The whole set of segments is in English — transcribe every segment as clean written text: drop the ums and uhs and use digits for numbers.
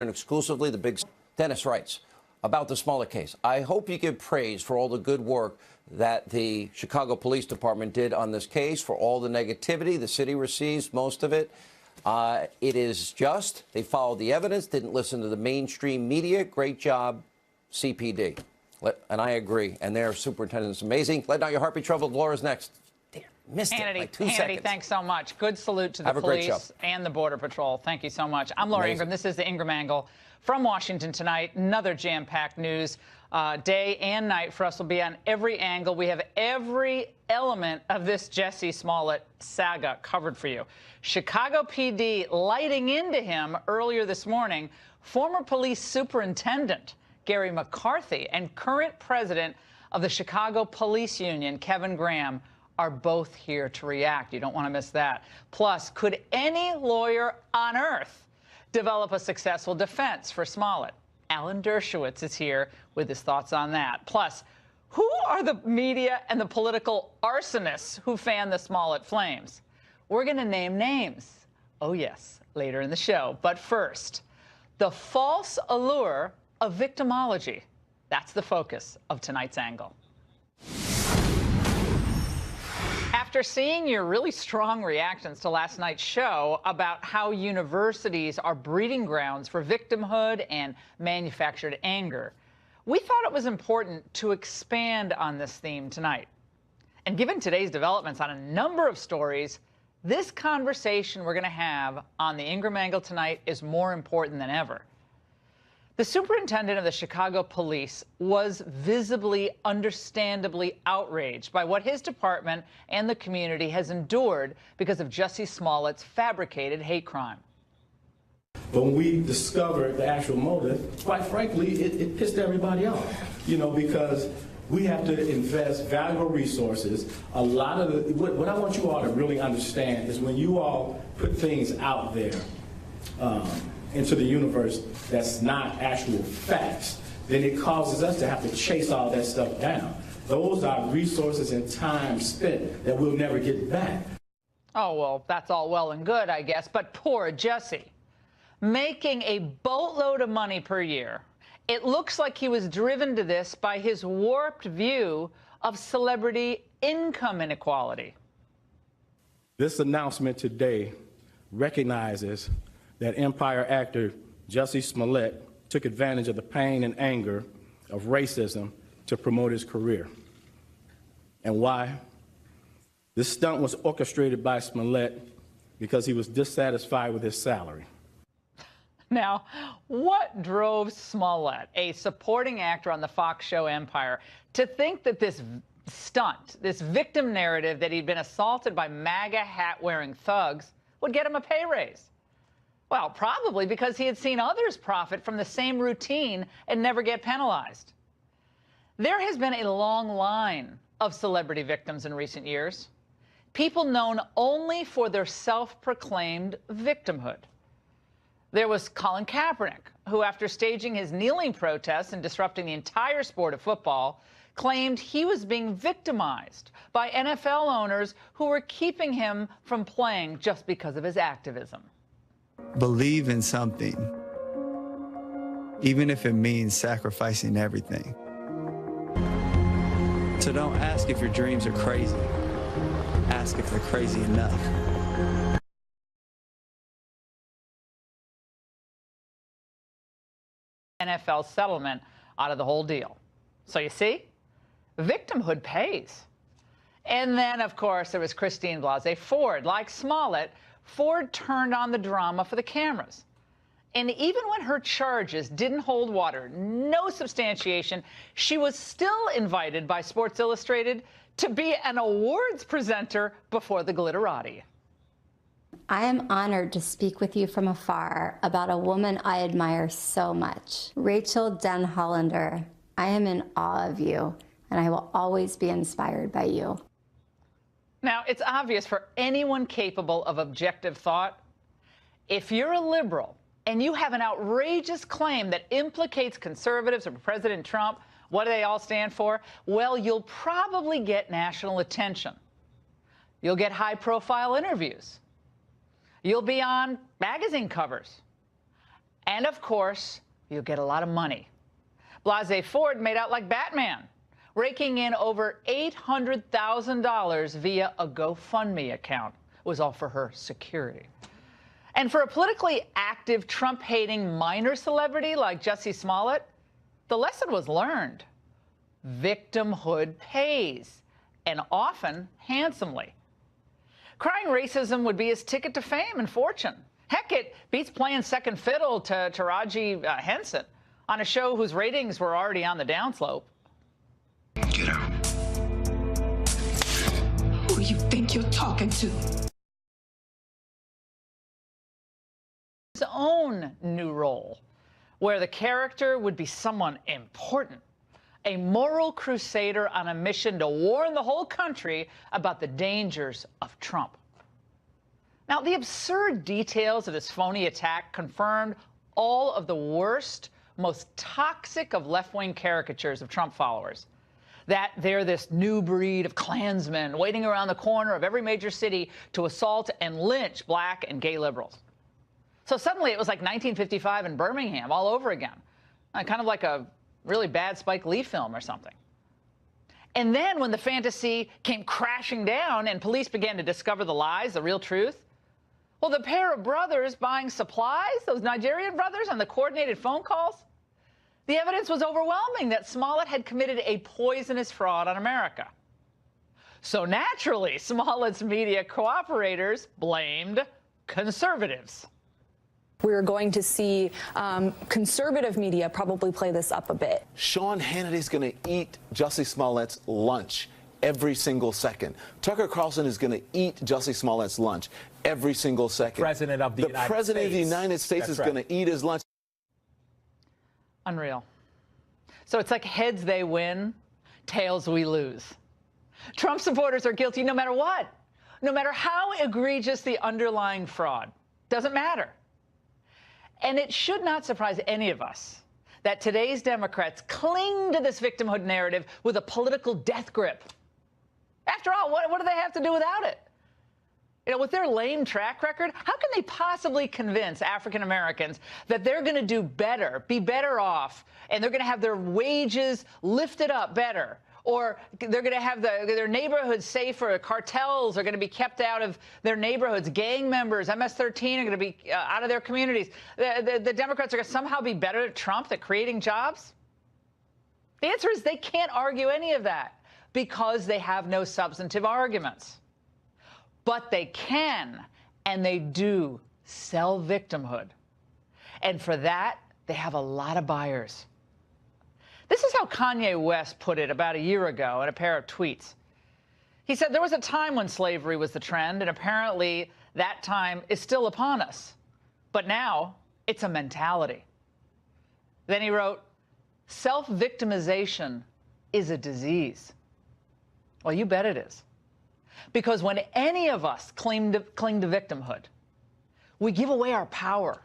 and exclusively the big. Dennis writes about the Smollett case. I hope you give praise for all the good work that the Chicago Police Department did on this case, for all the negativity. The city receives most of it. It is just. They followed the evidence, didn't listen to the mainstream media. Great job, CPD. And I agree. And their superintendent's amazing. Let Not Your Heart Be Troubled. Laura's next. Damn, missed it by 2 seconds. Thanks so much. Good salute to the police and the Border Patrol. Thank you so much. I'm Laura Ingraham. This is the Ingraham Angle from Washington tonight. Another jam-packed news day and night for us. Will be on every angle. We have every element of this Jussie Smollett saga covered for you. Chicago PD lighting into him earlier this morning. Former police superintendent Gary McCarthy and current president of the Chicago Police Union, Kevin Graham, are both here to react. You don't want to miss that. Plus, could any lawyer on earth develop a successful defense for Smollett? Alan Dershowitz is here with his thoughts on that. Plus, who are the media and the political arsonists who fan the Smollett flames? We're going to name names. Oh, yes, later in the show. But first, the false allure of victimology. That's the focus of tonight's angle. After seeing your really strong reactions to last night's show about how universities are breeding grounds for victimhood and manufactured anger, we thought it was important to expand on this theme tonight. And given today's developments on a number of stories, this conversation we're going to have on the Ingraham Angle tonight is more important than ever. The superintendent of the Chicago Police was visibly, understandably outraged by what his department and the community has endured because of Jussie Smollett's fabricated hate crime. But when we discovered the actual motive, quite frankly, it pissed everybody off, because we have to invest valuable resources. A lot of what I want you all to really understand is when you all put things out there, into the universe that's not actual facts, then it causes us to have to chase all that stuff down. Those are resources and time spent that we'll never get back. Oh, well, that's all well and good, I guess. But poor Jussie, making a boatload of money per year. It looks like he was driven to this by his warped view of celebrity income inequality. This announcement today recognizes that Empire actor Jussie Smollett took advantage of the pain and anger of racism to promote his career. And why? This stunt was orchestrated by Smollett because he was dissatisfied with his salary. Now, what drove Smollett, a supporting actor on the Fox show Empire, to think that this stunt, this victim narrative that he'd been assaulted by MAGA hat-wearing thugs, would get him a pay raise? Well, probably because he had seen others profit from the same routine and never get penalized. There has been a long line of celebrity victims in recent years, people known only for their self-proclaimed victimhood. There was Colin Kaepernick, who, after staging his kneeling protests and disrupting the entire sport of football, claimed he was being victimized by NFL owners who were keeping him from playing just because of his activism. Believe in something, even if it means sacrificing everything. So don't ask if your dreams are crazy. Ask if they're crazy enough. NFL settlement out of the whole deal. So you see, victimhood pays. And then, of course, there was Christine Blasey Ford. Like Smollett, Ford turned on the drama for the cameras. And even when her charges didn't hold water, no substantiation, she was still invited by Sports Illustrated to be an awards presenter before the glitterati. I am honored to speak with you from afar about a woman I admire so much. Rachel Den Hollander, I am in awe of you, and I will always be inspired by you. Now, it's obvious for anyone capable of objective thought, if you're a liberal and you have an outrageous claim that implicates conservatives or President Trump, what do they all stand for? Well, you'll probably get national attention. You'll get high-profile interviews. You'll be on magazine covers. And, of course, you'll get a lot of money. Blasey Ford made out like Batman, raking in over $800,000 via a GoFundMe account. It was all for her security. And for a politically active, Trump-hating minor celebrity like Jussie Smollett, the lesson was learned. Victimhood pays, and often handsomely. Crying racism would be his ticket to fame and fortune. Heck, it beats playing second fiddle to Taraji Henson on a show whose ratings were already on the downslope. Get out. Who do you think you're talking to? His own new role, where the character would be someone important, a moral crusader on a mission to warn the whole country about the dangers of Trump. Now, the absurd details of this phony attack confirmed all of the worst, most toxic of left-wing caricatures of Trump followers. That they're this new breed of Klansmen waiting around the corner of every major city to assault and lynch black and gay liberals. So suddenly it was like 1955 in Birmingham all over again, kind of like a really bad Spike Lee film or something. And then when the fantasy came crashing down and police began to discover the lies, the real truth, well, the pair of brothers buying supplies, those Nigerian brothers, on the coordinated phone calls, the evidence was overwhelming that Smollett had committed a poisonous fraud on America. So naturally, Smollett's media cooperators blamed conservatives. We're going to see conservative media probably play this up a bit. Sean Hannity's going to eat Jussie Smollett's lunch every single second. Tucker Carlson is going to eat Jussie Smollett's lunch every single second. President of the United States. President of the United States is going to eat his lunch. Unreal. So it's like heads they win, tails we lose. Trump supporters are guilty no matter what, no matter how egregious the underlying fraud. Doesn't matter. And it should not surprise any of us that today's Democrats cling to this victimhood narrative with a political death grip. After all, what do they have to do without it? You know, with their lame track record, how can they possibly convince African Americans that they're going to do better, be better off, and they're going to have their wages lifted up better, or they're going to have their neighborhoods safer, cartels are going to be kept out of their neighborhoods, gang members, MS-13 are going to be out of their communities. The Democrats are going to somehow be better at Trump at creating jobs? The answer is they can't argue any of that because they have no substantive arguments. But they can, and they do, sell victimhood. And for that, they have a lot of buyers. This is how Kanye West put it about a year ago in a pair of tweets. He said there was a time when slavery was the trend, and apparently that time is still upon us. But now it's a mentality. Then he wrote, self-victimization is a disease. Well, you bet it is. Because when any of us cling to victimhood, we give away our power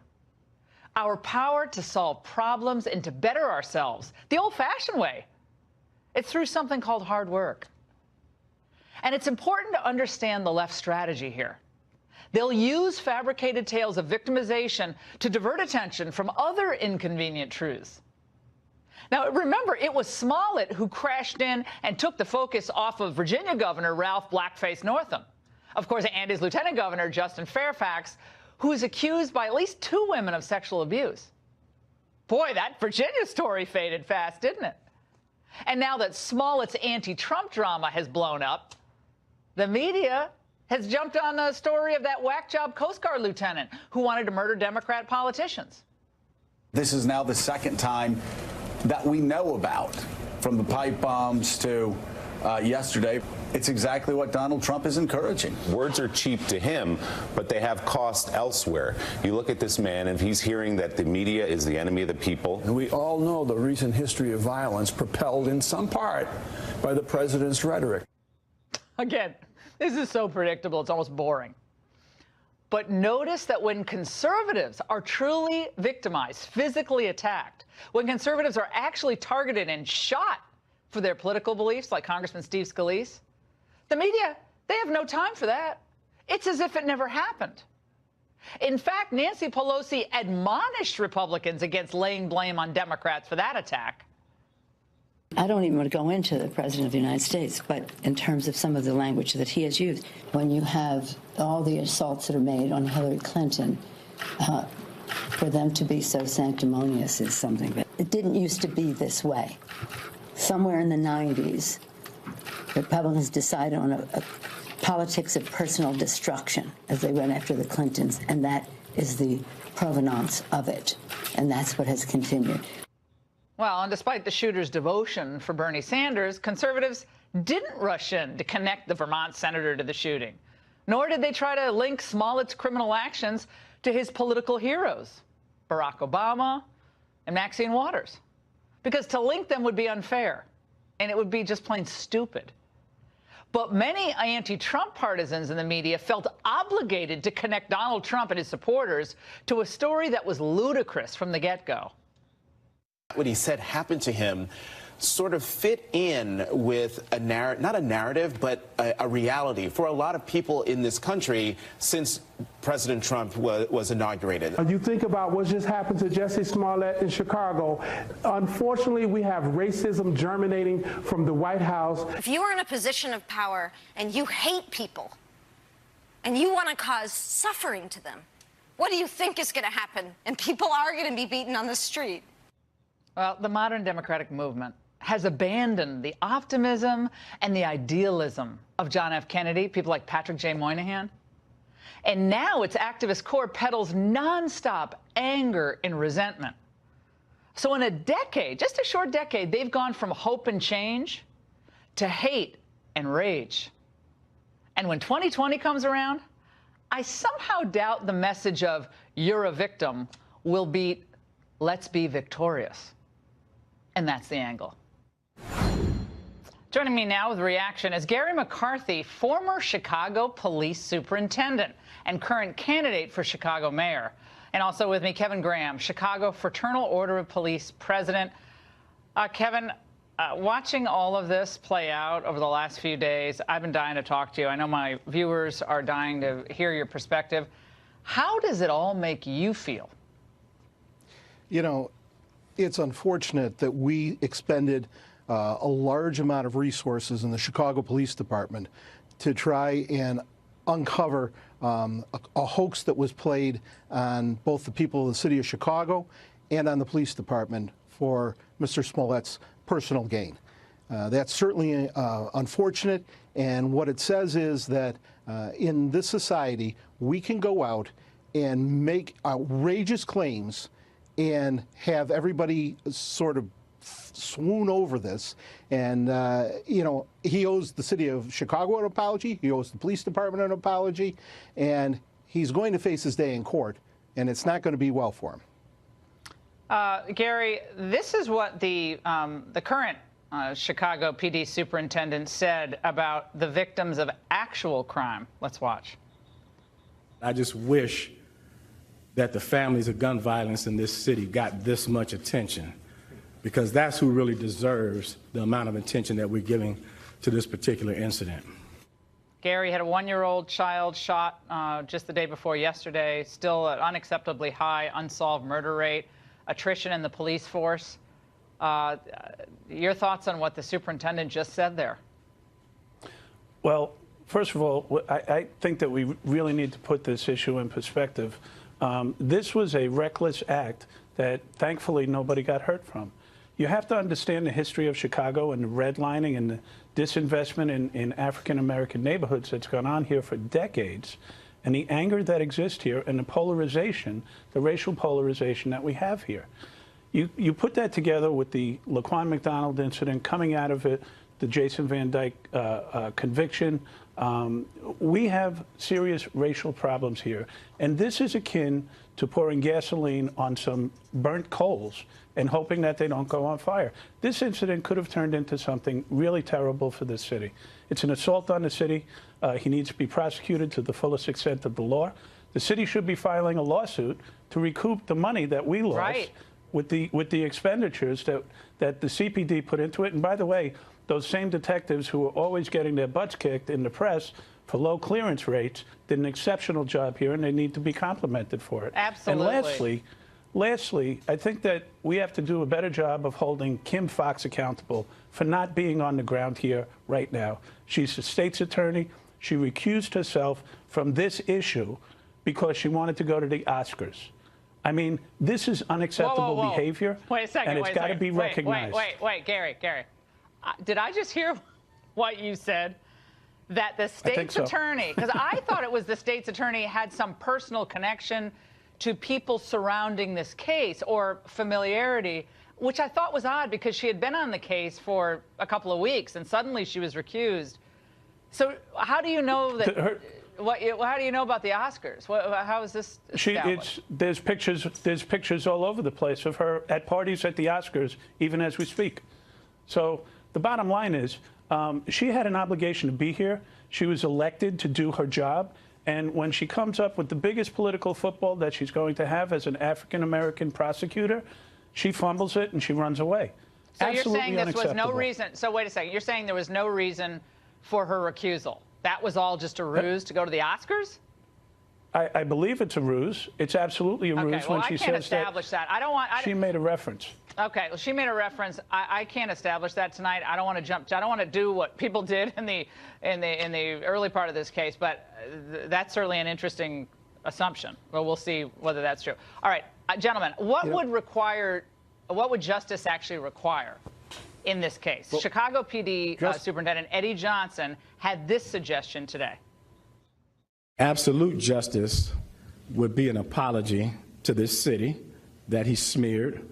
to solve problems and to better ourselves the old-fashioned way. It's through something called hard work. And it's important to understand the left strategy here. They'll use fabricated tales of victimization to divert attention from other inconvenient truths. Now, remember, it was Smollett who crashed in and took the focus off of Virginia Governor Ralph Blackface Northam. Of course, and his Lieutenant Governor, Justin Fairfax, who is accused by at least 2 women of sexual abuse. Boy, that Virginia story faded fast, didn't it? And now that Smollett's anti-Trump drama has blown up, the media has jumped on the story of that whack job Coast Guard lieutenant who wanted to murder Democrat politicians. This is now the second time that we know about, from the pipe bombs to yesterday. It's exactly what Donald Trump is encouraging. Words are cheap to him, but they have cost elsewhere. You look at this man, and he's hearing that the media is the enemy of the people. And we all know the recent history of violence propelled in some part by the president's rhetoric. Again, this is so predictable, it's almost boring. But notice that when conservatives are truly victimized, physically attacked, when conservatives are actually targeted and shot for their political beliefs, like Congressman Steve Scalise, the media, they have no time for that. It's as if it never happened. In fact, Nancy Pelosi admonished Republicans against laying blame on Democrats for that attack. I don't even want to go into the President of the United States, but in terms of some of the language that he has used, when you have all the assaults that are made on Hillary Clinton, for them to be so sanctimonious is something that it didn't used to be this way. Somewhere in the 90s, Republicans decided on a politics of personal destruction as they went after the Clintons, and that is the provenance of it, and that's what has continued. Well, and despite the shooter's devotion for Bernie Sanders, conservatives didn't rush in to connect the Vermont senator to the shooting, nor did they try to link Smollett's criminal actions to his political heroes, Barack Obama and Maxine Waters, because to link them would be unfair, and it would be just plain stupid. But many anti-Trump partisans in the media felt obligated to connect Donald Trump and his supporters to a story that was ludicrous from the get-go. What he said happened to him sort of fit in with a not a narrative, but a reality for a lot of people in this country since President Trump was inaugurated. You think about what just happened to Jussie Smollett in Chicago. Unfortunately, we have racism germinating from the White House. If you are in a position of power and you hate people and you want to cause suffering to them, what do you think is going to happen? And people are going to be beaten on the street. Well, the modern Democratic movement has abandoned the optimism and the idealism of John F. Kennedy, people like Patrick J. Moynihan. And now its activist core peddles nonstop anger and resentment. So in a decade, just a short decade, they've gone from hope and change to hate and rage. And when 2020 comes around, I somehow doubt the message of "you're a victim" will beat "let's be victorious." And that's the angle. Joining me now with a reaction is Gary McCarthy, former Chicago police superintendent and current candidate for Chicago mayor. And also with me, Kevin Graham, Chicago Fraternal Order of Police president. Kevin, watching all of this play out over the last few days, I've been dying to talk to you. I know my viewers are dying to hear your perspective. How does it all make you feel? You know, it's unfortunate that we expended a large amount of resources in the Chicago Police Department to try and uncover a hoax that was played on both the people of the city of Chicago and on the police department for Mr. Smollett's personal gain. That's certainly unfortunate, and what it says is that in this society, we can go out and make outrageous claims and have everybody sort of swoon over this. And, you know, he owes the city of Chicago an apology. He owes the police department an apology. And he's going to face his day in court, and it's not going to be well for him. Gary, this is what the current Chicago PD superintendent said about the victims of actual crime. Let's watch. I just wish that the families of gun violence in this city got this much attention, because that's who really deserves the amount of attention that we're giving to this particular incident. Gary had a 1-year-old child shot just the day before yesterday, still an unacceptably high unsolved murder rate, attrition in the police force. Your thoughts on what the superintendent just said there? Well, first of all, I think that we really need to put this issue in perspective. This was a reckless act that thankfully nobody got hurt from. You have to understand the history of Chicago and the redlining and the disinvestment in African-American neighborhoods that's gone on here for decades, and the anger that exists here and the polarization, the racial polarization that we have here. You put that together with the Laquan McDonald incident coming out of it, the Jason Van Dyke conviction. We have serious racial problems here. And this is akin to pouring gasoline on some burnt coals and hoping that they don't go on fire. This incident could have turned into something really terrible for this city. It's an assault on the city. He needs to be prosecuted to the fullest extent of the law. The city should be filing a lawsuit to recoup the money that we lost with the expenditures that the CPD put into it. And by the way, those same detectives who are always getting their butts kicked in the press for low clearance rates did an exceptional job here, and they need to be complimented for it. Absolutely. And lastly, I think that we have to do a better job of holding Kim Foxx accountable for not being on the ground here right now. She's the state's attorney. She recused herself from this issue because she wanted to go to the Oscars. I mean, this is unacceptable behavior. Wait a second. And it's got to be recognized. Wait, Gary. Did I just hear what you said? That the state's attorney, because I thought it was the state's attorney had some personal connection to people surrounding this case or familiarity, which I thought was odd because she had been on the case for a couple of weeks and suddenly she was recused. So how do you know that? How do you know about the Oscars? How is this established? There's pictures all over the place of her at parties at the Oscars, even as we speak. So the bottom line is, she had an obligation to be here. She was elected to do her job. And when she comes up with the biggest political football that she's going to have as an African-American prosecutor, she fumbles it and she runs away. So Absolutely you're saying this was no unacceptable. reason. So wait a second. You're saying there was no reason for her recusal. That was all just a ruse to go to the Oscars? I believe it's a ruse. It's absolutely a ruse when she says that. I can't establish that. I don't want. She made a reference. Okay, well, she made a reference. I can't establish that tonight. I don't want to jump. I don't want to do what people did in the early part of this case. But that's certainly an interesting assumption. Well, we'll see whether that's true. All right, gentlemen, what would justice actually require in this case? Well, Chicago PD Superintendent Eddie Johnson had this suggestion today. Absolute justice would be an apology to this city that he smeared,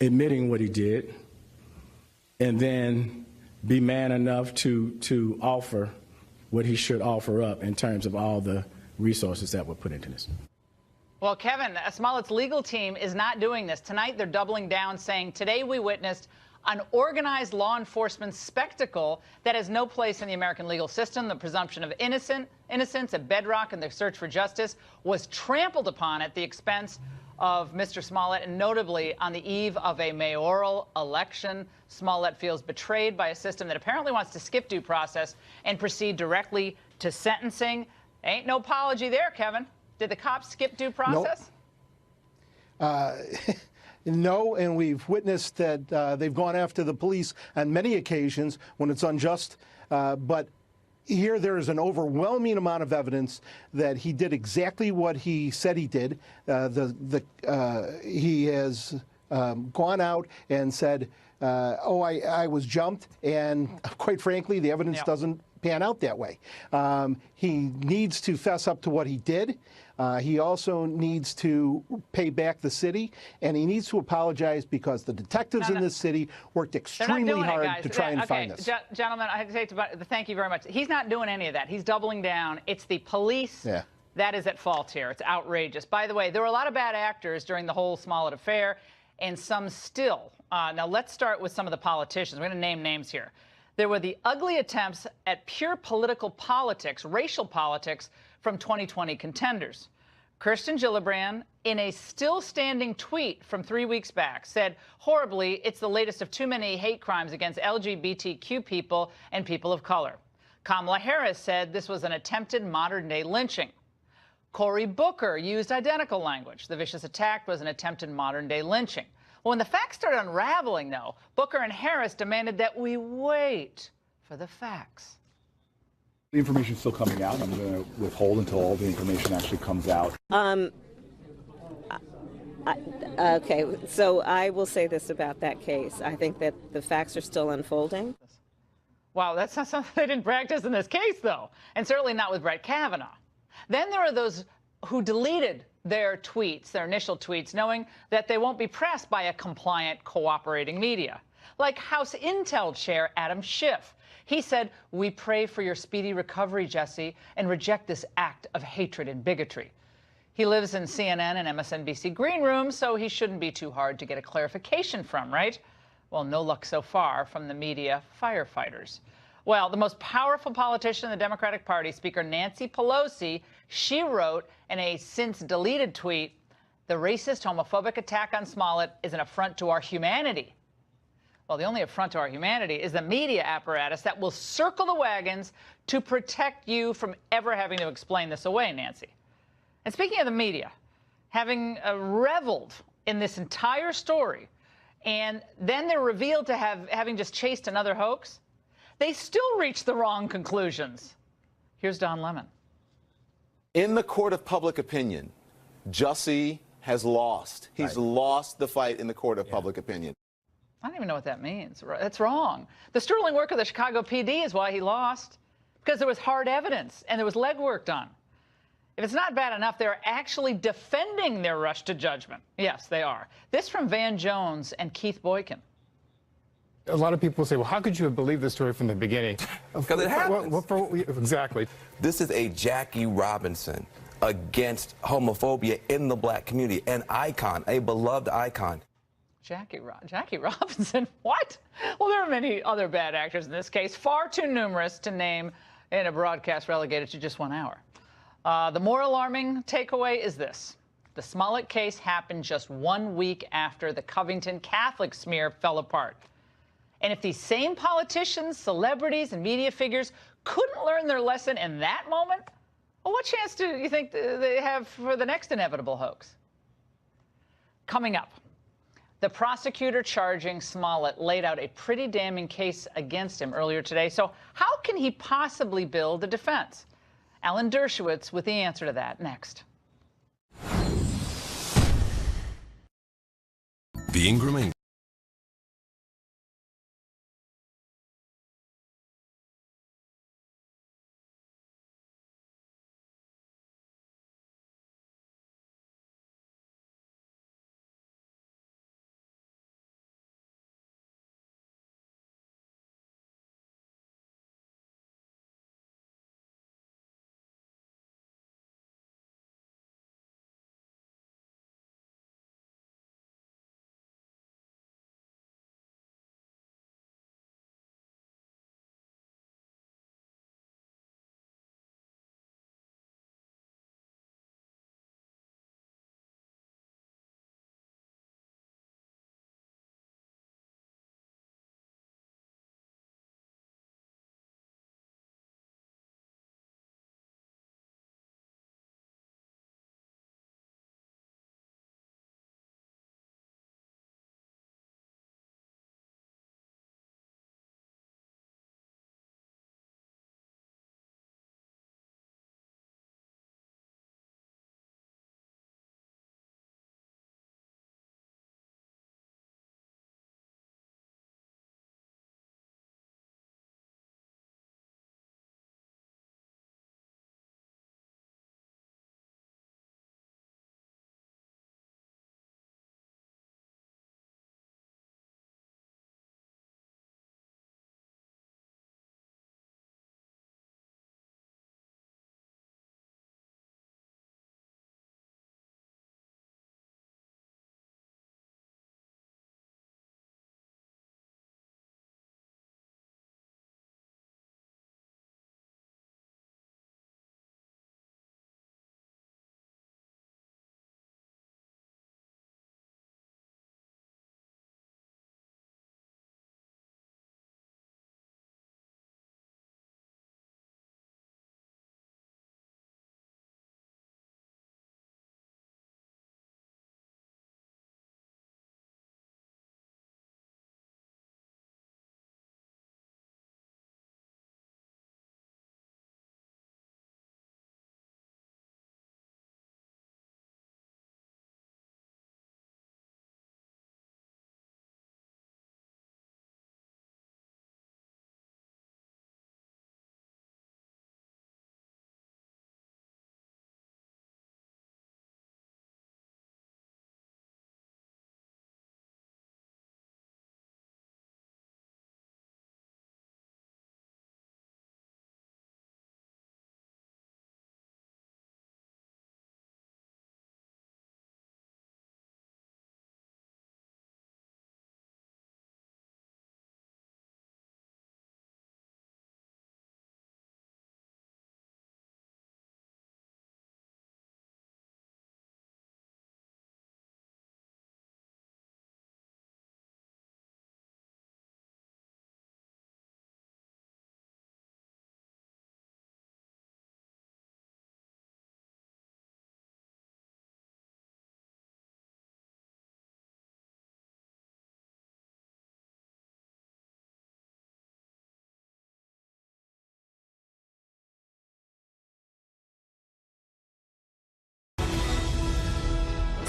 admitting what he did, and then be man enough to offer what he should offer up in terms of all the resources that were put into this. Well, Kevin, Smollett's legal team is not doing this. Tonight, they're doubling down, saying, today we witnessed an organized law enforcement spectacle that has no place in the American legal system. The presumption of innocence, a bedrock in the search for justice, was trampled upon at the expense of Mr. Smollett, and notably on the eve of a mayoral election. Smollett feels betrayed by a system that apparently wants to skip due process and proceed directly to sentencing. Ain't no apology there, Kevin. Did the cops skip due process? Nope. No, and we've witnessed that they've gone after the police on many occasions when it's unjust. But here there is an overwhelming amount of evidence that he did exactly what he said he did. He has gone out and said, I was jumped, and quite frankly, the evidence doesn't pan out that way. He needs to fess up to what he did. He also needs to pay back the city, and he needs to apologize because the detectives in this city worked extremely hard to try and find this. Gentlemen, I hate to thank you very much. He's not doing any of that. He's doubling down. It's the police that is at fault here. It's outrageous. By the way, there were a lot of bad actors during the whole Smollett affair, and some still. Now, let's start with some of the politicians. We're going to name names here. There were the ugly attempts at pure political politics, racial politics, from 2020 contenders. Kirsten Gillibrand, in a still-standing tweet from 3 weeks back, said, horribly, it's the latest of too many hate crimes against LGBTQ people and people of color. Kamala Harris said this was an attempted modern-day lynching. Cory Booker used identical language. The vicious attack was an attempted modern-day lynching. When the facts started unraveling, though, Booker and Harris demanded that we wait for the facts. The information's still coming out. I'm going to withhold until all the information actually comes out. Okay, so I will say this about that case. I think that the facts are still unfolding. Wow, that's not something they didn't practice in this case, though, and certainly not with Brett Kavanaugh. Then there are those who deleted their tweets, their initial tweets, knowing that they won't be pressed by a compliant, cooperating media, like House Intel Chair Adam Schiff. He said, we pray for your speedy recovery, Jussie, and reject this act of hatred and bigotry. He lives in CNN and MSNBC green rooms, so he shouldn't be too hard to get a clarification from, right? Well, no luck so far from the media firefighters. Well, the most powerful politician in the Democratic Party, Speaker Nancy Pelosi, she wrote in a since-deleted tweet, the racist, homophobic attack on Smollett is an affront to our humanity. Well, the only affront to our humanity is the media apparatus that will circle the wagons to protect you from ever having to explain this away, Nancy. And speaking of the media, having reveled in this entire story, and then they're revealed to having just chased another hoax, they still reach the wrong conclusions. Here's Don Lemon. In the court of public opinion, Jussie has lost. He's lost the fight in the court of public opinion. I don't even know what that means. That's wrong. The sterling work of the Chicago PD is why he lost, because there was hard evidence and there was legwork done. If it's not bad enough, they're actually defending their rush to judgment. Yes, they are. This from Van Jones and Keith Boykin. A lot of people say, well, how could you have believed this story from the beginning? Because it happens. Exactly. This is a Jackie Robinson against homophobia in the black community, an icon, a beloved icon. Jackie Robinson? What? Well, there are many other bad actors in this case, far too numerous to name in a broadcast relegated to just 1 hour. The more alarming takeaway is this. The Smollett case happened just 1 week after the Covington Catholic smear fell apart. And if these same politicians, celebrities, and media figures couldn't learn their lesson in that moment, well, what chance do you think they have for the next inevitable hoax? Coming up, the prosecutor charging Smollett laid out a pretty damning case against him earlier today. So how can he possibly build a defense? Alan Dershowitz with the answer to that next. The Ingraham Angle.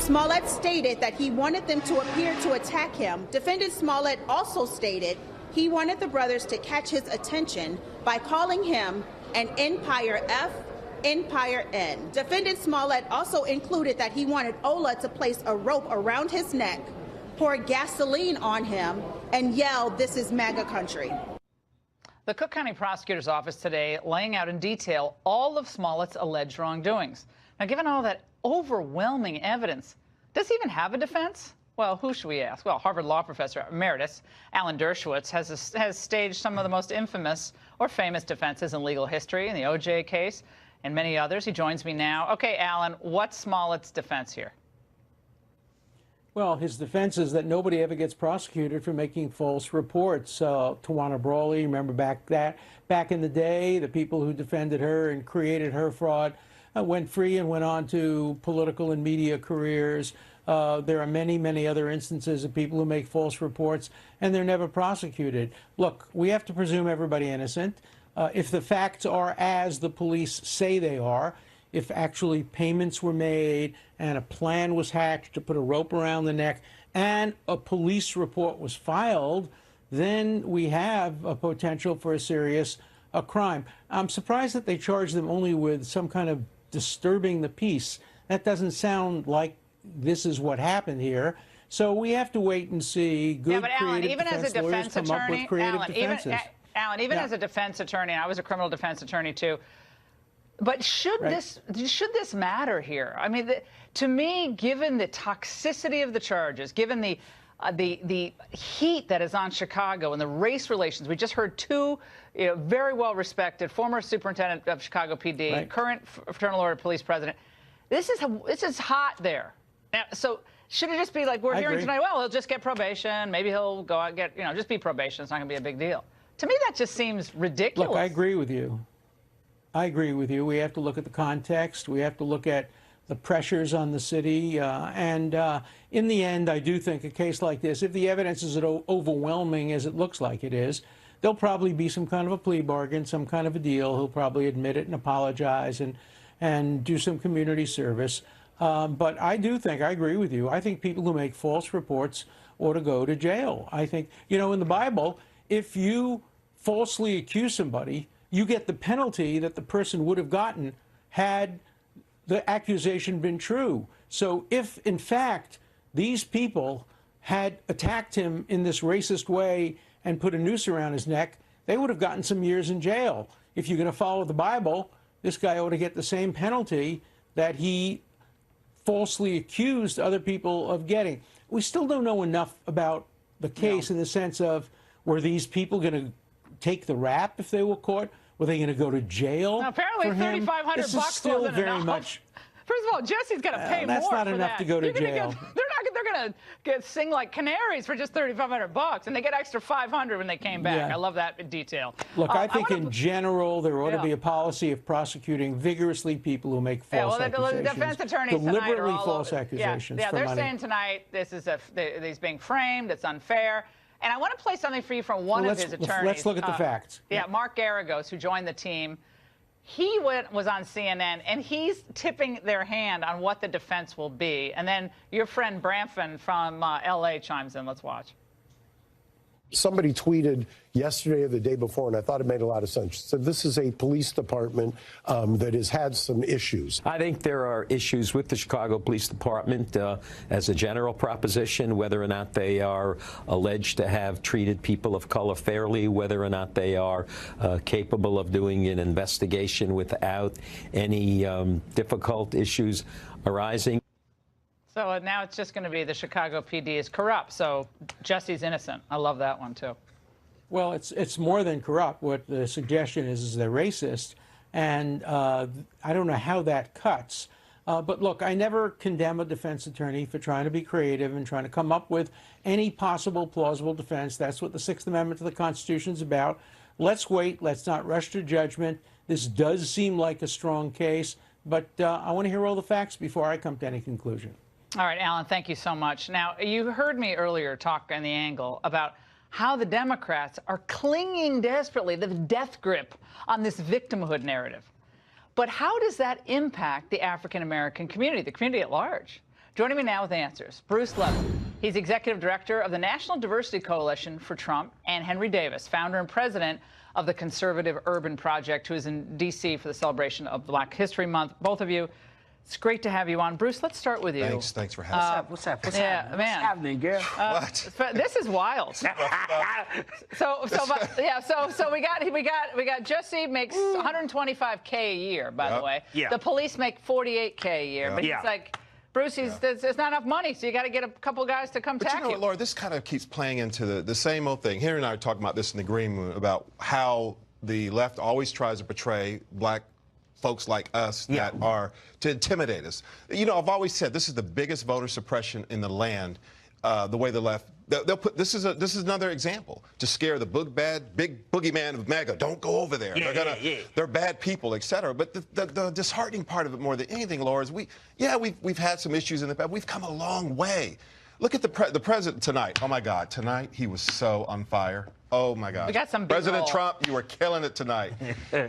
Smollett stated that he wanted them to appear to attack him. Defendant Smollett also stated he wanted the brothers to catch his attention by calling him an Empire F, Empire N. Defendant Smollett also included that he wanted Ola to place a rope around his neck, pour gasoline on him, and yell, "This is MAGA country." The Cook County Prosecutor's Office today laying out in detail all of Smollett's alleged wrongdoings. Now, given all that overwhelming evidence, does he even have a defense? Well, who should we ask? Well, Harvard Law Professor Emeritus Alan Dershowitz has staged some of the most infamous or famous defenses in legal history in the O.J. case and many others. He joins me now. Okay, Alan, what's Smollett's defense here? Well, his defense is that nobody ever gets prosecuted for making false reports. Tawana Brawley, remember back in the day, the people who defended her and created her fraud went free and went on to political and media careers. There are many, many other instances of people who make false reports and they're never prosecuted. Look, we have to presume everybody innocent. If the facts are as the police say they are, if actually payments were made and a plan was hatched to put a rope around the neck and a police report was filed, then we have a potential for a serious crime. I'm surprised that they charged them only with some kind of disturbing the peace. That doesn't sound like this is what happened here. So we have to wait and see. Good, yeah, but Alan, even as a defense attorney, Alan, even yeah. as a defense attorney, I was a criminal defense attorney too. But should this matter here? I mean, to me, given the toxicity of the charges, given the heat that is on Chicago and the race relations, we just heard two very well-respected former superintendent of Chicago PD, current Fraternal Order Police president. This is hot there. Now, so should it just be like we're hearing tonight? Well, he'll just get probation. Maybe he'll go out and get just be probation. It's not going to be a big deal. To me, that just seems ridiculous. Look, I agree with you. I agree with you. We have to look at the context. We have to look at the pressures on the city. And in the end, I do think a case like this, if the evidence is as overwhelming as it looks like it is, there'll probably be some kind of a plea bargain, some kind of a deal. He'll probably admit it and apologize and do some community service. But I do think, I agree with you, I think people who make false reports ought to go to jail. I think, in the Bible, if you falsely accuse somebody, you get the penalty that the person would have gotten had the accusation been true. So if, in fact, these people had attacked him in this racist way and put a noose around his neck, they would have gotten some years in jail. If you're going to follow the Bible, this guy ought to get the same penalty that he falsely accused other people of getting. We still don't know enough about the case in the sense of, were these people going to take the rap if they were caught? Were they going to go to jail? Now, apparently, $3,500 bucks still wasn't very enough. much. First of all, Jesse's got to pay more. That's not for enough that. to go to jail. They're going to sing like canaries for just $3,500, and they get extra $500 when they came back. Yeah. I love that detail. Look, I think in general there ought to be a policy of prosecuting vigorously people who make false accusations. The defense attorneys deliberately tonight are all false over. accusations. Yeah, for they're money. saying tonight he's being framed. It's unfair. And I want to play something for you from one of his attorneys. Let's look at the facts. Yeah, Mark Garagos, who joined the team. He was on CNN, and he's tipping their hand on what the defense will be. And then your friend Branford from L.A. chimes in. Let's watch. Somebody tweeted yesterday or the day before, and I thought it made a lot of sense. So this is a police department that has had some issues. I think there are issues with the Chicago Police Department as a general proposition, whether or not they are alleged to have treated people of color fairly, whether or not they are capable of doing an investigation without any difficult issues arising. So now it's just going to be the Chicago PD is corrupt. So Jussie's innocent. I love that one, too. Well, it's more than corrupt. What the suggestion is they're racist. And I don't know how that cuts. But look, I never condemn a defense attorney for trying to be creative and trying to come up with any possible plausible defense. That's what the Sixth Amendment to the Constitution is about. Let's wait. Let's not rush to judgment. This does seem like a strong case. But I want to hear all the facts before I come to any conclusion. All right, Alan, thank you so much. Now, you heard me earlier talk on the Angle about how the Democrats are clinging desperately to the death grip on this victimhood narrative. But how does that impact the African-American community, the community at large? Joining me now with answers, Bruce Levin. He's executive director of the National Diversity Coalition for Trump, and Henry Davis, founder and president of the Conservative Urban Project, who is in D.C. for the celebration of Black History Month. Both of you, it's great to have you on. Bruce, let's start with you. Thanks for having me. What's happening? Man. What's happening, girl? This is wild. so we got Jussie makes $125K a year, by the way. Yeah. The police make $48K a year, but he's like, Bruce, there's not enough money, so you got to get a couple guys to come tackle you. But you know what, Laura, this kind of keeps playing into the same old thing. Henry and I are talking about this in the green room about how the left always tries to portray black folks like us that are to intimidate us. You know, I've always said this is the biggest voter suppression in the land. The way the left they'll put this is another example to scare the big boogeyman of MAGA. Don't go over there. They're bad people, etc. But the disheartening part of it more than anything, Laura, is we've had some issues in the past. We've come a long way. Look at the president tonight. Oh my God, tonight he was so on fire. Oh my God. We got some President Trump, you were killing it tonight.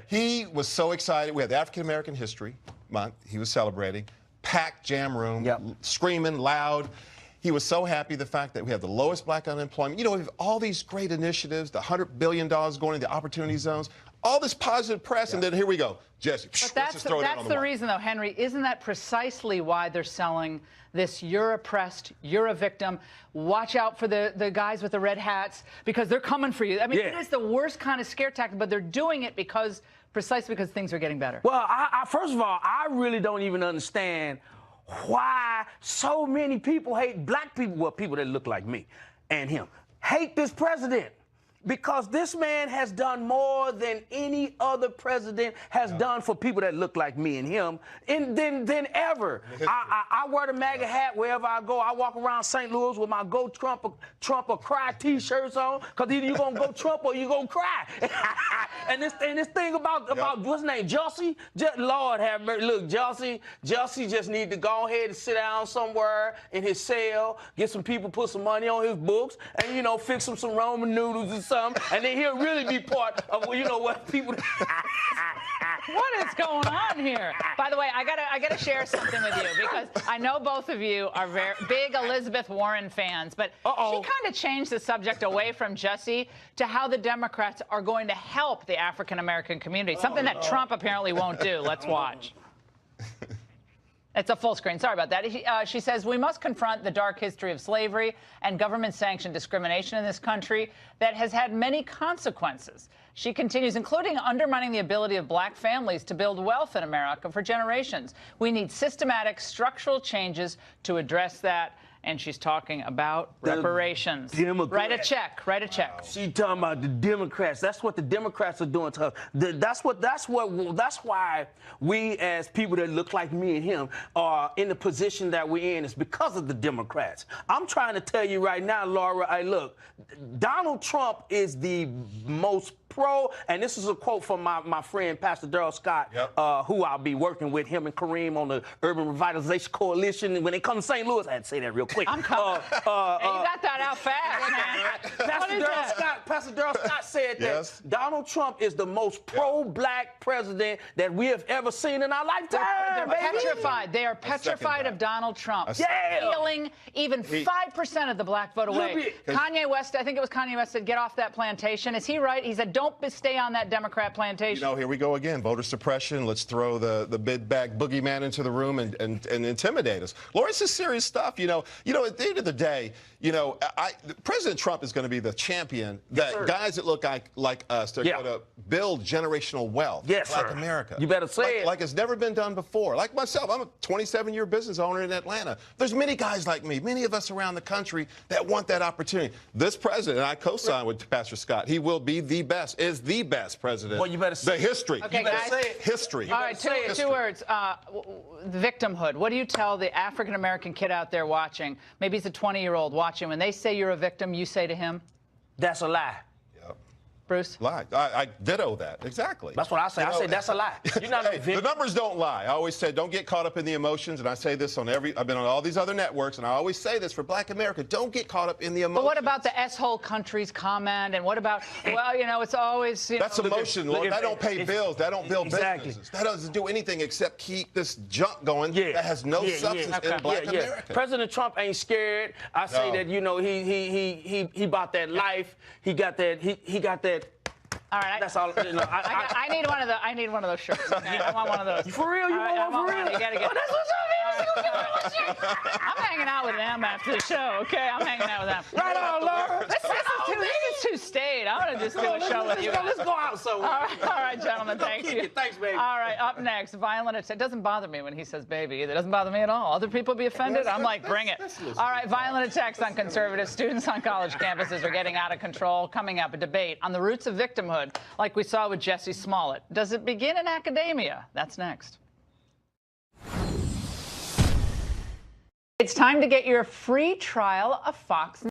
He was so excited. We had the African American History Month. He was celebrating. Packed jam room, screaming loud. He was so happy the fact that we have the lowest black unemployment. You know, we have all these great initiatives, the $100 billion going into opportunity zones, all this positive press, and then here we go. Jussie, but that's the reason, though, Henry. Isn't that precisely why they're selling this you're oppressed, you're a victim, watch out for the guys with the red hats, because they're coming for you. I mean, it is the worst kind of scare tactic, but they're doing it precisely because things are getting better. Well, first of all, I really don't even understand why so many people hate black people, well, people that look like me and him, hate this president. Because this man has done more than any other president has done for people that look like me and him than ever. I wear the MAGA hat wherever I go. I walk around St. Louis with my Go Trump or Cry T-shirts on, because either you're going to go Trump or you're going to cry. and this thing about what's his name, Jussie? Lord have mercy. Look, Jussie just need to go ahead and sit down somewhere in his cell, get some people, put some money on his books, and, you know, fix him some Roman noodles and something, and then he'll really be part of, you know, what people. What is going on here? By the way, I gotta share something with you, because I know both of you are very big Elizabeth Warren fans, but she kind of changed the subject away from Jussie to how the Democrats are going to help the African American community, something that Trump apparently won't do. Let's watch. It's a full screen. Sorry about that. She says, we must confront the dark history of slavery and government-sanctioned discrimination in this country that has had many consequences. She continues, including undermining the ability of black families to build wealth in America for generations. We need systematic structural changes to address that. And she's talking about reparations. Write a check. Write a check. She talking about the Democrats. That's what the Democrats are doing to us. That's why we, as people that look like me and him, are in the position that we're in. It's because of the Democrats. I'm trying to tell you right now, Laura. Look, Donald Trump is the most pro, and this is a quote from my friend Pastor Darrell Scott, who I'll be working with, him and Kareem, on the Urban Revitalization Coalition. When they come to St. Louis, I had to say that real quick. I'm coming. Hey, you got that out fast, man. Pastor Darrell Scott said that Donald Trump is the most pro-black president that we have ever seen in our lifetime. They're petrified. They are petrified of Donald Trump. Stealing even 5% of the black vote away. Kanye West, I think it was Kanye West, said, get off that plantation. Is he right? He said, don't stay on that Democrat plantation. You know, here we go again. Voter suppression. Let's throw the big-bag boogeyman into the room and intimidate us. Laura, this is serious stuff. You know, at the end of the day, you know, President Trump is going to be the champion that guys that look like us, they're going to build generational wealth. Like America. You better say it. Like it's never been done before. Like myself, I'm a 27-year business owner in Atlanta. There's many guys like me, many of us around the country that want that opportunity. This president, and I co-sign with Pastor Scott, he will be the best, is the best president. Well, you better say the history. Okay, you better guys. say it. History. All right, two words. Victimhood. What do you tell the African-American kid out there watching? Maybe he's a 20-year-old watching. When they say you're a victim, you say to him? That's a lie. Bruce? Lie. I ditto that. Exactly. That's what I say. I say that's a lie. You're not hey, the numbers don't lie. I always said don't get caught up in the emotions, and I say this on I've been on all these other networks, and I always say this for Black America, don't get caught up in the emotions. But what about the S-hole countries comment, and what about, well, you know, it's always, you That's know, emotion. That don't pay bills. That don't build businesses. That doesn't do anything except keep this junk going that has no substance in Black America. President Trump ain't scared. I say that, you know, he bought that life. He got that. He got that. All right, that's all. You know, I need one of the. I need one of those shirts. Okay? I want one of those. For real? You want one for real? You gotta get. Oh, that's what's up, man. I'm hanging out with them after the show. Okay, I'm hanging out with them. Right on, Laura. This is too staid. I want to just do a show with you. Let's go out somewhere. All right, gentlemen. Thank you. Thanks, baby. All right, up next, violent attack. It doesn't bother me when he says baby either. It doesn't bother me at all. Other people be offended. I'm like, bring it. All right, violent attacks on conservative students on college campuses are getting out of control. Coming up, a debate on the roots of victimhood, like we saw with Jussie Smollett. Does it begin in academia? That's next. It's time to get your free trial of Fox News.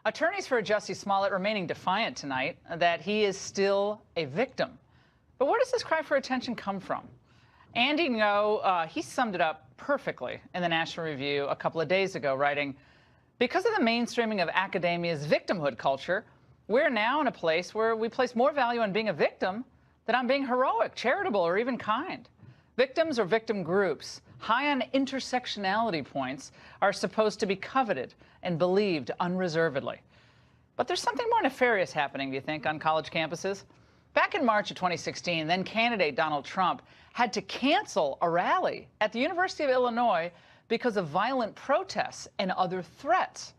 Attorneys for Jussie Smollett remaining defiant tonight that he is still a victim. But where does this cry for attention come from? Andy Ngo, he summed it up perfectly in the National Review a couple of days ago, writing, because of the mainstreaming of academia's victimhood culture, we're now in a place where we place more value on being a victim than on being heroic, charitable, or even kind. Victims or victim groups high on intersectionality points are supposed to be coveted and believed unreservedly. But there's something more nefarious happening, do you think, on college campuses? Back in March of 2016, then candidate Donald Trump had to cancel a rally at the University of Illinois because of violent protests and other threats.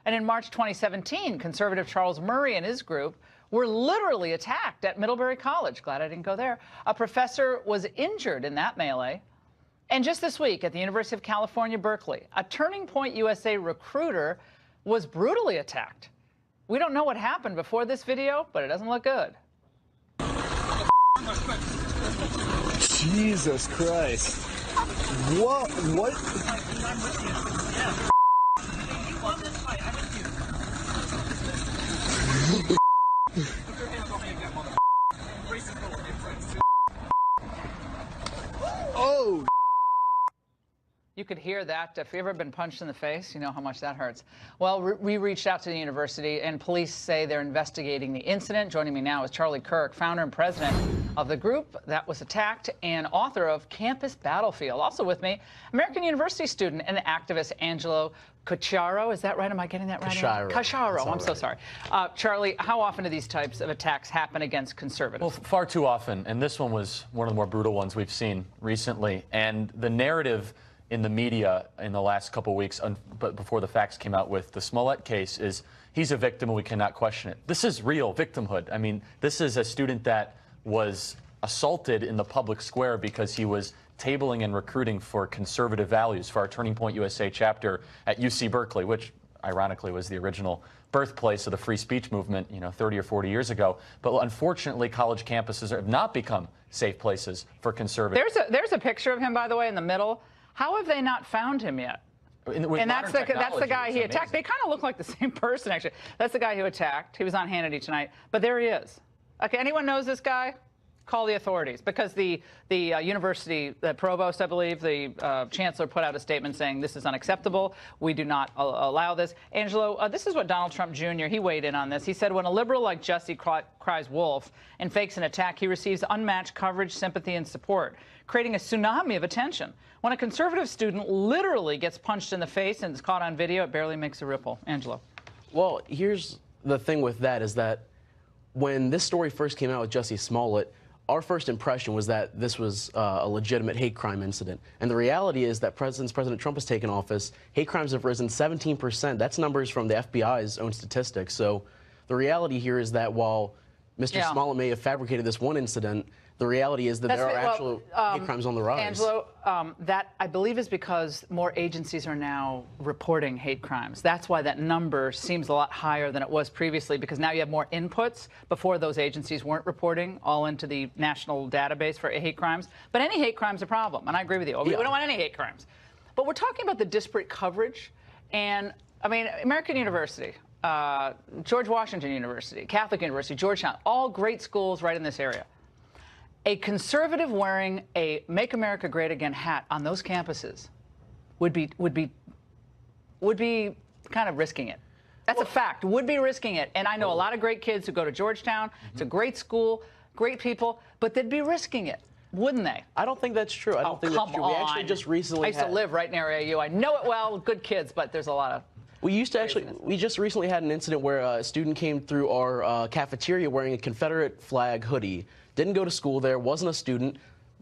And in March 2017, conservative Charles Murray and his group were literally attacked at Middlebury College. Glad I didn't go there. A professor was injured in that melee. And just this week at the University of California, Berkeley, a Turning Point USA recruiter was brutally attacked. We don't know what happened before this video, but it doesn't look good. Jesus Christ. What? Oh! You could hear that. If you've ever been punched in the face, you know how much that hurts. Well, we reached out to the university, and police say they're investigating the incident. Joining me now is Charlie Kirk, founder and president of the group that was attacked and author of Campus Battlefield. Also with me, American University student and activist Angelo Cacciaro. Is that right? Am I getting that right? Cacciaro. I'm so sorry. Charlie, how often do these types of attacks happen against conservatives? Well, far too often. And this one was one of the more brutal ones we've seen recently. And the narrative in the media in the last couple of weeks, but before the facts came out with the Smollett case, is he's a victim and we cannot question it. This is real victimhood. I mean, this is a student that was assaulted in the public square because he was tabling and recruiting for conservative values for our Turning Point USA chapter at UC Berkeley, which ironically was the original birthplace of the free speech movement, 30 or 40 years ago. But unfortunately, college campuses have not become safe places for conservatives. There's a picture of him, by the way, in the middle. How have they not found him yet? And that's the guy he attacked. They kind of look like the same person, actually. That's the guy who attacked. He was on Hannity tonight. But there he is. Okay, anyone knows this guy? Call the authorities, because the university, the provost, I believe, the chancellor put out a statement saying this is unacceptable. We do not allow this. Angelo, this is what Donald Trump Jr., he weighed in on this. He said when a liberal like Jussie cries wolf and fakes an attack, he receives unmatched coverage, sympathy, and support, creating a tsunami of attention. When a conservative student literally gets punched in the face and is caught on video, it barely makes a ripple. Angelo. Well, here's the thing with that is that when this story first came out with Jussie Smollett, our first impression was that this was a legitimate hate crime incident. And the reality is that since President Trump has taken office, hate crimes have risen 17%. That's numbers from the FBI's own statistics. So the reality here is that while Mr. Smollett may have fabricated this one incident, the reality is that there are actual hate crimes on the rise. Angelo, that, I believe, is because more agencies are now reporting hate crimes. That's why that number seems a lot higher than it was previously, because now you have more inputs. Before, those agencies weren't reporting all into the national database for hate crimes. But any hate crime is a problem, and I agree with you. We don't want any hate crimes. But we're talking about the disparate coverage. And, I mean, American University, George Washington University, Catholic University, Georgetown, all great schools right in this area. A conservative wearing a Make America Great Again hat on those campuses would be kind of risking it. That's a fact. Would be risking it. And I know a lot of great kids who go to Georgetown. It's a great school, great people, but they'd be risking it, wouldn't they? I don't think that's true. I don't think that's true. We actually just recently I used to live right near AU. I know it well. Good kids, but there's a lot of... We just recently had an incident where a student came through our cafeteria wearing a Confederate flag hoodie. Didn't go to school there, wasn't a student,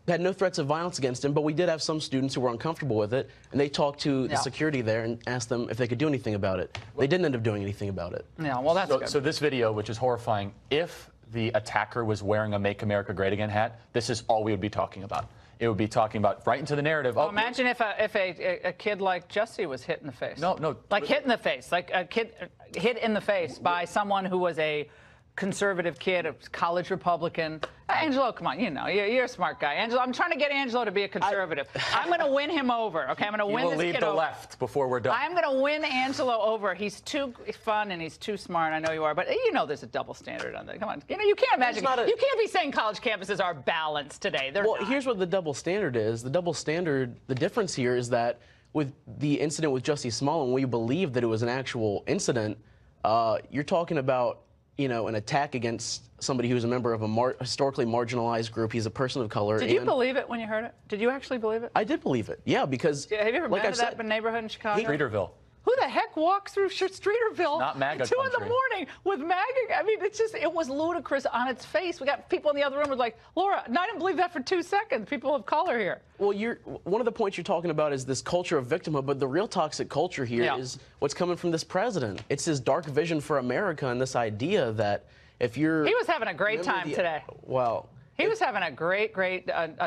had no threats of violence against him, but we did have some students who were uncomfortable with it, and they talked to the security there and asked them if they could do anything about it. They didn't end up doing anything about it. Yeah, well, that's good. So this video, which is horrifying, if the attacker was wearing a Make America Great Again hat, this is all we would be talking about. It would be talking about right into the narrative. Well, imagine if a kid like Jussie was hit in the face. No. Like hit in the face, like a kid hit in the face by someone who was a conservative kid, a college Republican. Angelo, come on, you know, you're a smart guy. Angelo, I'm trying to get Angelo to be a conservative. I'm going to win him over, okay? I'm going to win this kid over. You will lead the left before we're done. I'm going to win Angelo over. He's too fun and he's too smart. I know you are, but you know there's a double standard on that. Come on. You know, you can't imagine. You can't be saying college campuses are balanced today. They're not. Here's what the double standard is. The double standard, the difference here is that with the incident with Jussie Smollett, when we believe that it was an actual incident, you're talking about, you know, an attack against somebody who's a member of a historically marginalized group. He's a person of color. Did you believe it when you heard it? Did you actually believe it? I did believe it. Yeah, because have you ever like been to that neighborhood in Chicago? Streeterville. Who the heck walks through Streeterville Not MAGA at 2 in the country. morning with MAGA? I mean, it was ludicrous on its face. We got people in the other room who were like, Laura, I didn't believe that for 2 seconds. People of color here. Well, one of the points you're talking about is this culture of victimhood, but the real toxic culture here is what's coming from this president. It's his dark vision for America and this idea that if you're... He was having a great time today. Well... He was having a great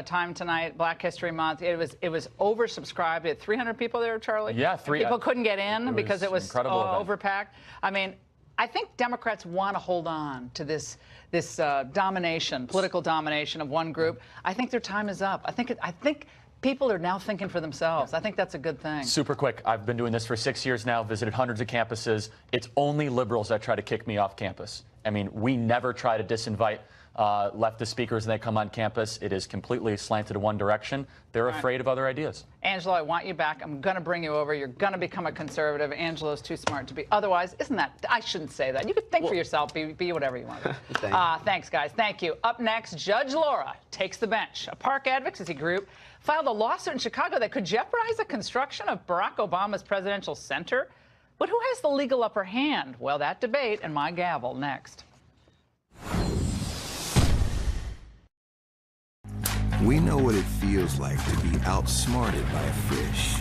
time tonight, Black History Month. It was oversubscribed. It had 300 people there, Charlie. Yeah, people couldn't get in because it was overpacked. I mean, I think Democrats want to hold on to this domination, political domination of one group. I think their time is up. I think people are now thinking for themselves. I think that's a good thing. Super quick. I've been doing this for 6 years now, visited hundreds of campuses. It's only liberals that try to kick me off campus. I mean, we never try to disinvite leftist speakers when they come on campus. It is completely slanted in one direction. They're afraid of other ideas. Angelo, I want you back. I'm going to bring you over. You're going to become a conservative. Angelo's too smart to be otherwise. Isn't that? I shouldn't say that. You could think for yourself. Be whatever you want. Thanks, guys. Thank you. Up next, Judge Laura takes the bench. A park advocacy group filed a lawsuit in Chicago that could jeopardize the construction of Barack Obama's presidential center. But who has the legal upper hand? Well, that debate and my gavel next. We know what it feels like to be outsmarted by a fish.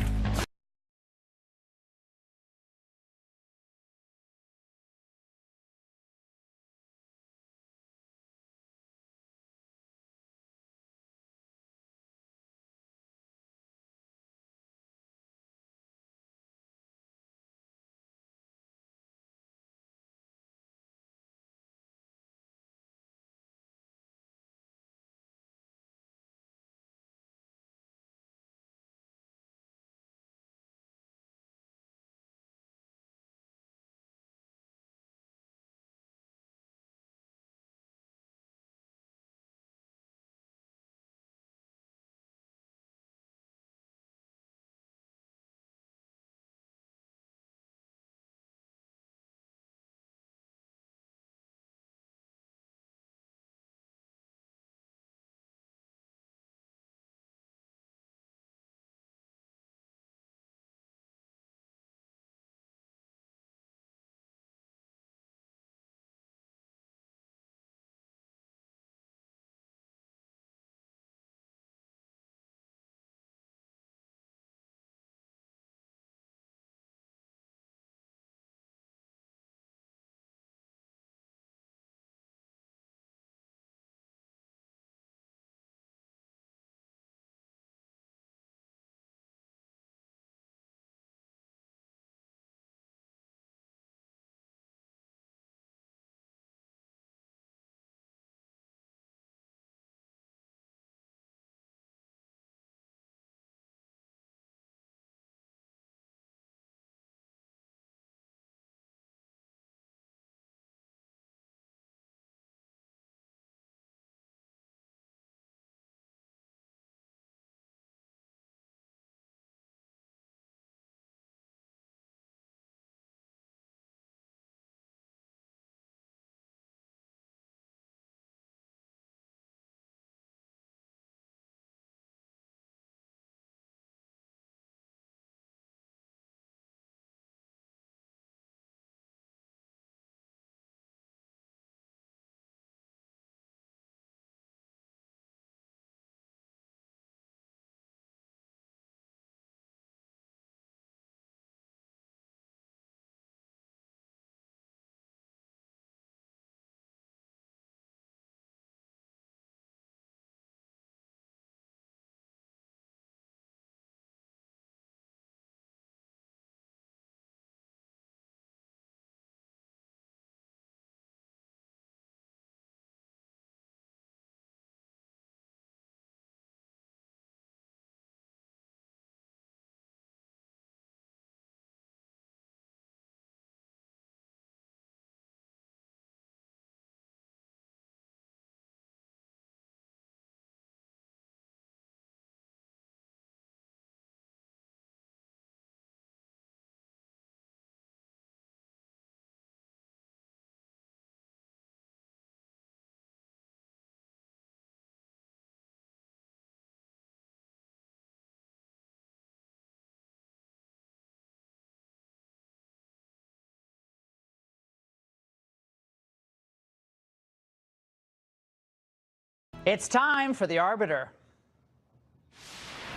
It's time for the arbiter.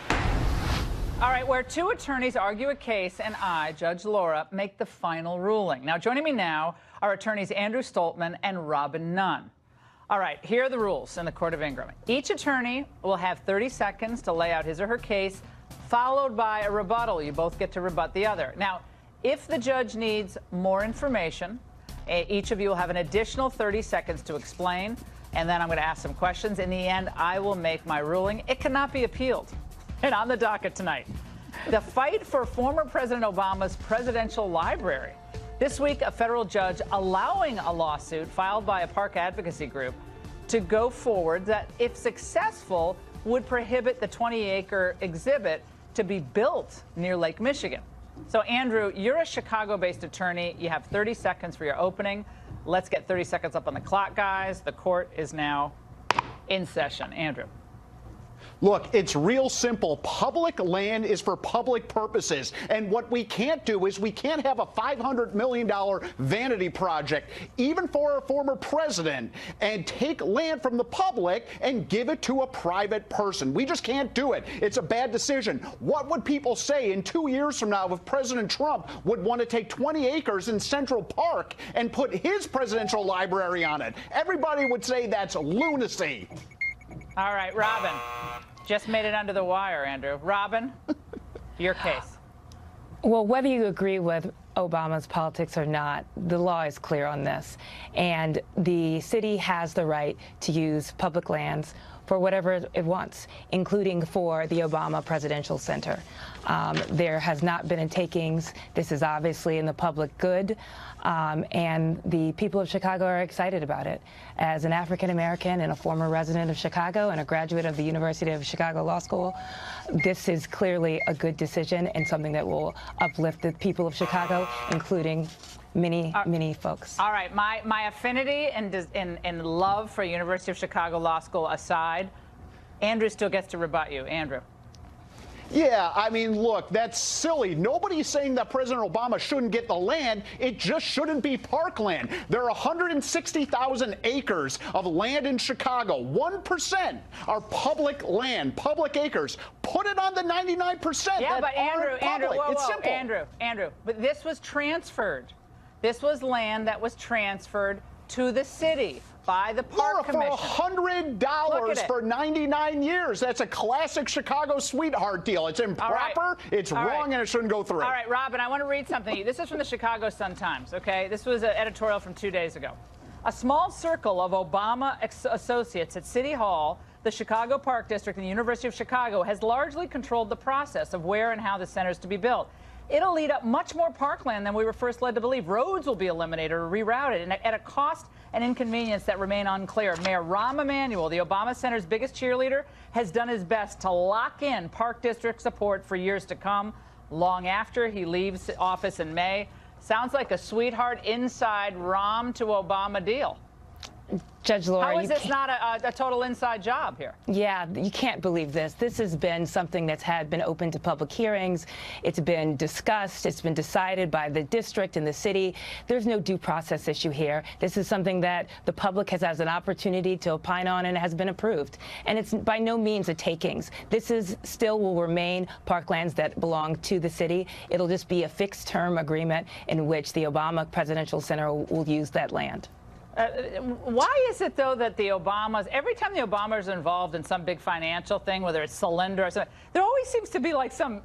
All right, where two attorneys argue a case and I, Judge Laura, make the final ruling. Now, joining me now are attorneys Andrew Stoltman and Robin Nunn. All right, here are the rules in the Court of Ingram. Each attorney will have 30 seconds to lay out his or her case, followed by a rebuttal. You both get to rebut the other. Now, if the judge needs more information, each of you will have an additional 30 seconds to explain, and then I'm going to ask some questions. In the end, I will make my ruling. It cannot be appealed. And on the docket tonight, the fight for former President Obama's presidential library. This week, a federal judge allowing a lawsuit filed by a park advocacy group to go forward that, if successful, would prohibit the 20-acre exhibit to be built near Lake Michigan. So, Andrew, you're a Chicago-based attorney. You have 30 seconds for your opening. Let's get 30 seconds up on the clock, guys. The court is now in session. Andrew. Look, it's real simple. Public land is for public purposes. And what we can't do is we can't have a $500 million vanity project, even for a former president, and take land from the public and give it to a private person. We just can't do it. It's a bad decision. What would people say in 2 years from now if President Trump would want to take 20 acres in Central Park and put his presidential library on it? Everybody would say that's lunacy. All right, Robin. Just made it under the wire, Andrew. Robin, your case. Well, whether you agree with Obama's politics or not, the law is clear on this. And the city has the right to use public lands for whatever it wants, including for the Obama Presidential Center. There has not been a takings. This is obviously in the public good. And the people of Chicago are excited about it. As an African-American and a former resident of Chicago and a graduate of the University of Chicago Law School, this is clearly a good decision and something that will uplift the people of Chicago, including many folks. All right, my affinity and love for University of Chicago Law School aside, Andrew still gets to rebut you. Andrew. Yeah, I mean, look, that's silly. Nobody's saying that President Obama shouldn't get the land. It just shouldn't be parkland. There are 160,000 acres of land in Chicago. 1% are public land, public acres. Put it on the 99%. Yeah, that but Andrew, whoa, it's simple. Andrew, but this was transferred. This was land that was transferred to the city by the Park Commission. For $100 for 99 years. That's a classic Chicago sweetheart deal. It's improper, it's wrong, and it shouldn't go through. All right, Robin, I want to read something. This is from the Chicago Sun-Times, okay? This was an editorial from 2 days ago. A small circle of Obama associates at City Hall, the Chicago Park District, and the University of Chicago has largely controlled the process of where and how the center is to be built. It'll eat up much more parkland than we were first led to believe. Roads will be eliminated or rerouted, and at a cost and inconvenience that remain unclear. Mayor Rahm Emanuel, the Obama Center's biggest cheerleader, has done his best to lock in Park District support for years to come, long after he leaves office in May. Sounds like a sweetheart inside Rahm to Obama deal. Judge Laura, how is this not a total inside job here? Yeah, you can't believe this. This has been something that's been open to public hearings. It's been discussed. It's been decided by the district and the city. There's no due process issue here. This is something that the public has an opportunity to opine on and has been approved. And it's by no means a takings. This is still will remain parklands that belong to the city. It'll just be a fixed term agreement in which the Obama Presidential Center will use that land. Why is it, though, that the Obamas, every time the Obamas are involved in some big financial thing, whether it's Solyndra or something, there always seems to be like some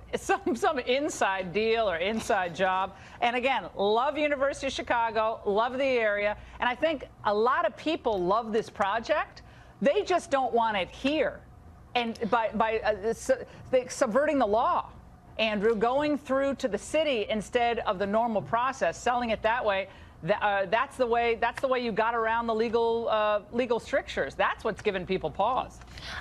inside deal or inside job. And again, love University of Chicago, love the area, and I think a lot of people love this project. They just don't want it here, and by subverting the law, Andrew, going through to the city instead of the normal process, selling it that way. That's the way you got around the legal strictures. That's what's given people pause.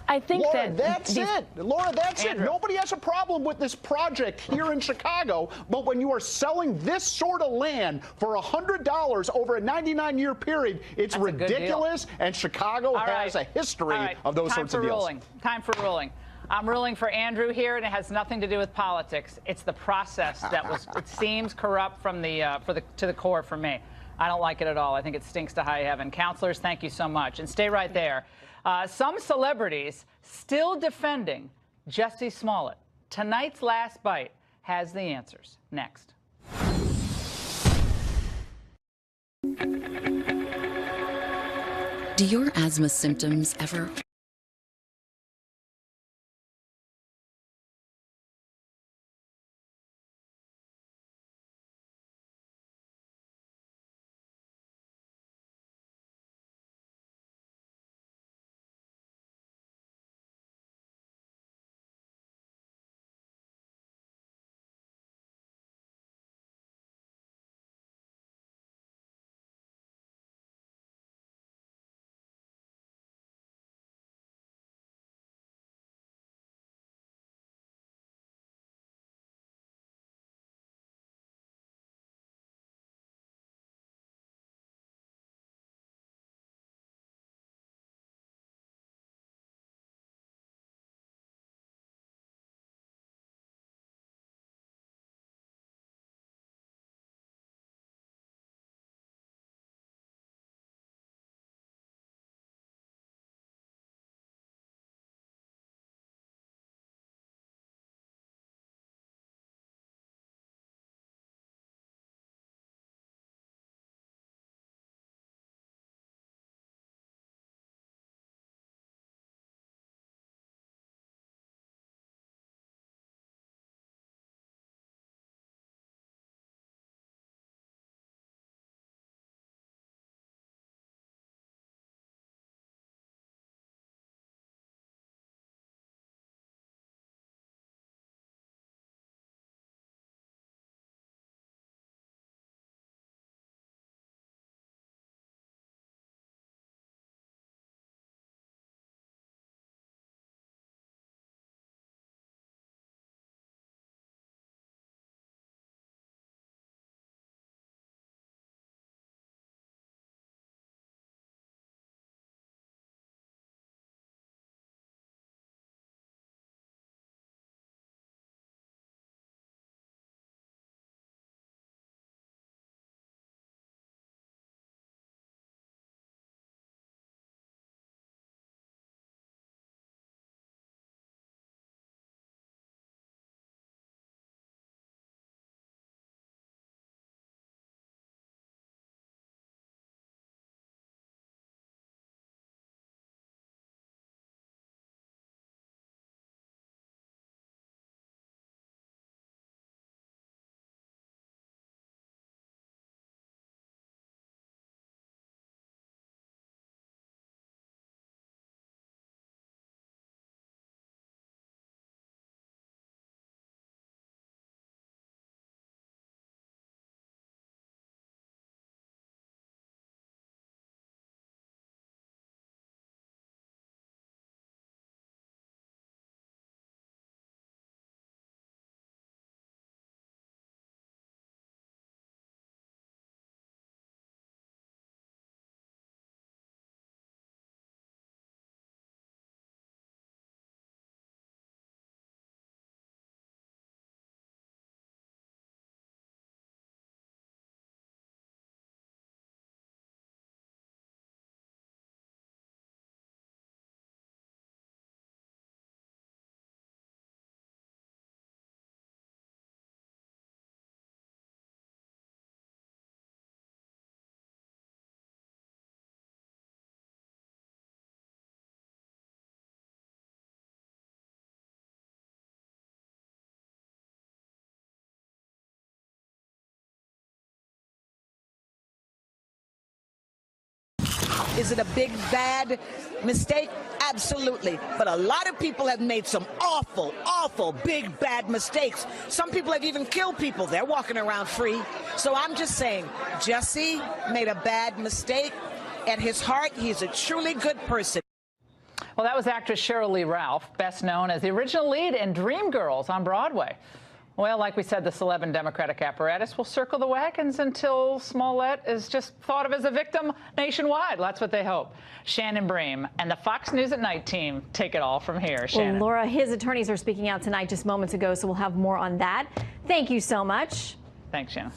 I think Laura, that's it. Laura, that's Andrew. it. Nobody has a problem with this project here in Chicago, but when you are selling this sort of land for $100 over a 99-year period, it's ridiculous, and Chicago has a history of those sorts of deals. Time for ruling. I'm ruling for Andrew here, and it has nothing to do with politics. It's the process that was, it seems, corrupt from to the core for me. I don't like it at all. I think it stinks to high heaven. Counselors, thank you so much. And stay right there. Some celebrities still defending Jussie Smollett. Tonight's Last Bite has the answers. Next. Do your asthma symptoms ever Is it a big, bad mistake? Absolutely. But a lot of people have made some awful, awful, big, bad mistakes. Some people have even killed people. They're walking around free. So I'm just saying, Jussie made a bad mistake. At his heart, he's a truly good person. Well, that was actress Sheryl Lee Ralph, best known as the original lead in Dreamgirls on Broadway. Well, like we said, the celeb and Democratic apparatus will circle the wagons until Smollett is just thought of as a victim nationwide. That's what they hope. Shannon Bream and the Fox News at Night team take it all from here. Shannon. Well, Laura, his attorneys are speaking out tonight just moments ago, so we'll have more on that. Thank you so much. Thanks, Shannon.